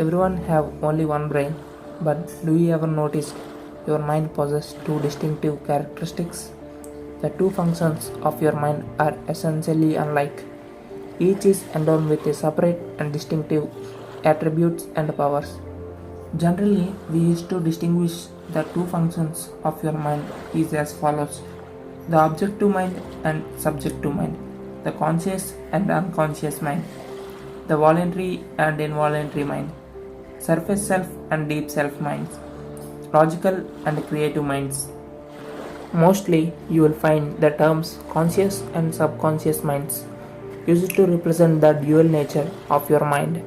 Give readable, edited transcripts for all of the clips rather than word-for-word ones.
Everyone have only one brain, but do you ever notice your mind possesses two distinctive characteristics? The two functions of your mind are essentially unlike. Each is endowed with a separate and distinctive attributes and powers. Generally, we used to distinguish the two functions of your mind is as follows: the objective mind and subjective mind, the conscious and unconscious mind, the voluntary and involuntary mind, surface self and deep self minds, logical and creative minds. Mostly, you will find the terms conscious and subconscious minds used to represent the dual nature of your mind.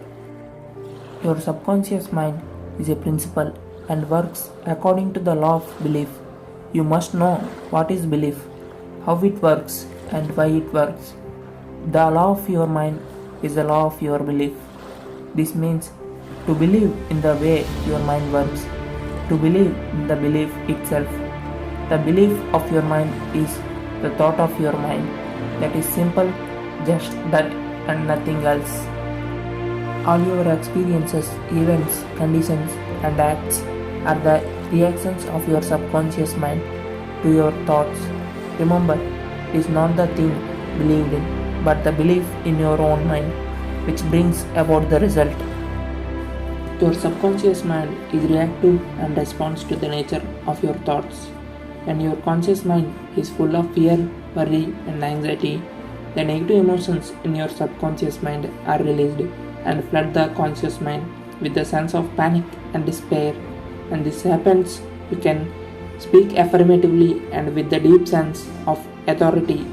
Your subconscious mind is a principle and works according to the law of belief. You must know what is belief, how it works, and why it works. The law of your mind is the law of your belief. This means to believe in the way your mind works, to believe in the belief itself. The belief of your mind is the thought of your mind. That is simple, just that and nothing else. All your experiences, events, conditions, and acts are the reactions of your subconscious mind to your thoughts. Remember, it is not the thing believed in, but the belief in your own mind which brings about the result. Your subconscious mind is reactive and responds to the nature of your thoughts. When your conscious mind is full of fear, worry, and anxiety, the negative emotions in your subconscious mind are released and flood the conscious mind with a sense of panic and despair. When this happens, you can speak affirmatively and with the deep sense of authority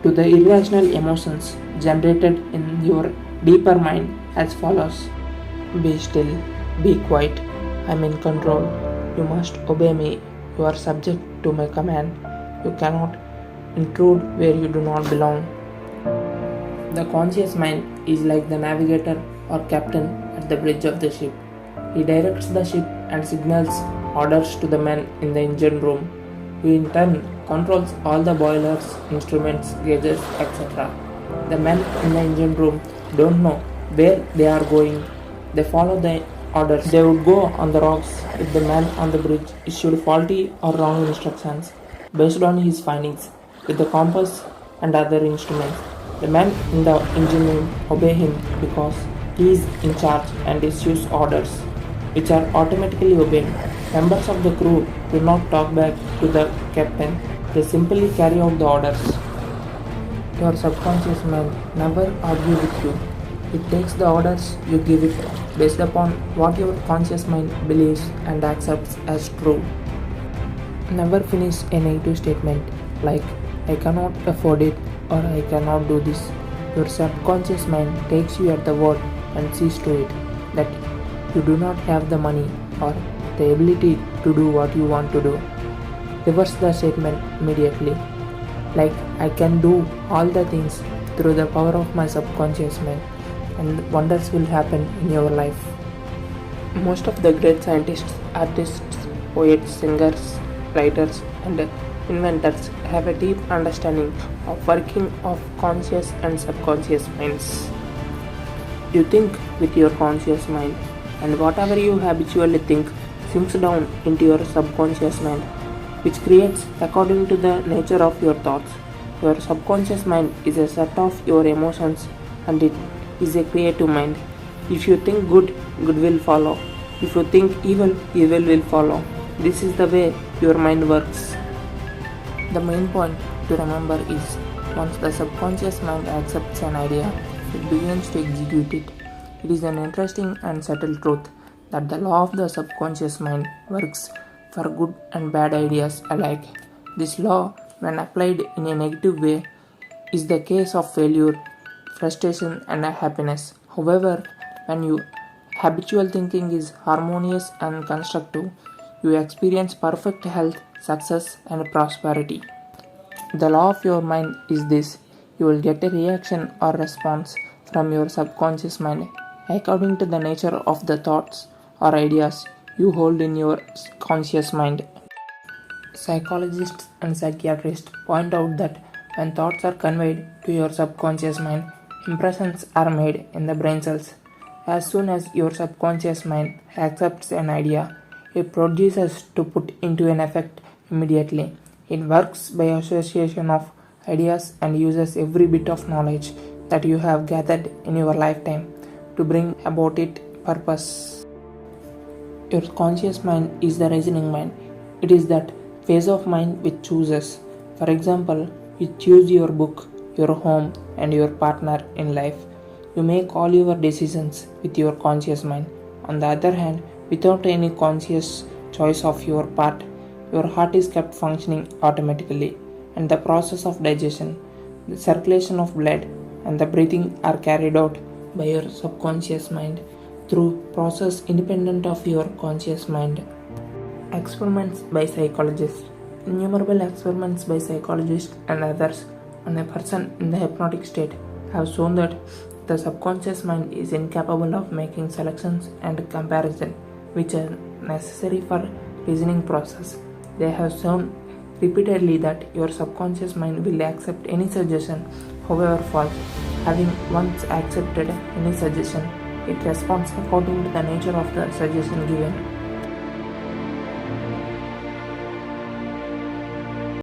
to the irrational emotions generated in your deeper mind as follows: be still, be quiet, I am in control, you must obey me, you are subject to my command, you cannot intrude where you do not belong. The conscious mind is like the navigator or captain at the bridge of the ship. He directs the ship and signals orders to the men in the engine room, who in turn controls all the boilers, instruments, gauges, etc. The men in the engine room don't know where they are going. They follow the orders. They would go on the rocks if the man on the bridge issued faulty or wrong instructions based on his findings with the compass and other instruments. The men in the engine room obey him because he is in charge and issues orders, which are automatically obeyed. Members of the crew do not talk back to the captain, they simply carry out the orders. Your subconscious mind never argue with you. It takes the orders you give it based upon what your conscious mind believes and accepts as true. Never finish a negative statement like I cannot afford it or I cannot do this. Your subconscious mind takes you at the word and sees to it that you do not have the money or the ability to do what you want to do. Reverse the statement immediately, like I can do all the things through the power of my subconscious mind, and wonders will happen in your life. Most of the great scientists, artists, poets, singers, writers, and inventors have a deep understanding of working of conscious and subconscious minds. You think with your conscious mind, and whatever you habitually think sinks down into your subconscious mind, which creates according to the nature of your thoughts. Your subconscious mind is a set of your emotions, and it is a creative mind. If you think good, good will follow. If you think evil, evil will follow. This is the way your mind works. The main point to remember is once the subconscious mind accepts an idea, it begins to execute it. It is an interesting and subtle truth that the law of the subconscious mind works for good and bad ideas alike. This law, when applied in a negative way, is the case of failure, frustration, and happiness. However, when your habitual thinking is harmonious and constructive, you experience perfect health, success, and prosperity. The law of your mind is this: you will get a reaction or response from your subconscious mind according to the nature of the thoughts or ideas you hold in your conscious mind. Psychologists and psychiatrists point out that when thoughts are conveyed to your subconscious mind, impressions are made in the brain cells As soon as your subconscious mind accepts an idea, it produces to put into an effect immediately. It works by association of ideas and uses every bit of knowledge that you have gathered in your lifetime to bring about its purpose. Your conscious mind is the reasoning mind. It is that phase of mind which chooses. For example, you choose your book, your home, and your partner in life. You make all your decisions with your conscious mind. On the other hand, without any conscious choice of your part, your heart is kept functioning automatically, and the process of digestion, the circulation of blood, and the breathing are carried out by your subconscious mind through process independent of your conscious mind. Experiments by psychologists. Innumerable experiments by psychologists and others on a person in the hypnotic state have shown that the subconscious mind is incapable of making selections and comparison which are necessary for reasoning process. They have shown repeatedly that your subconscious mind will accept any suggestion, however false. Having once accepted any suggestion, it responds according to the nature of the suggestion given.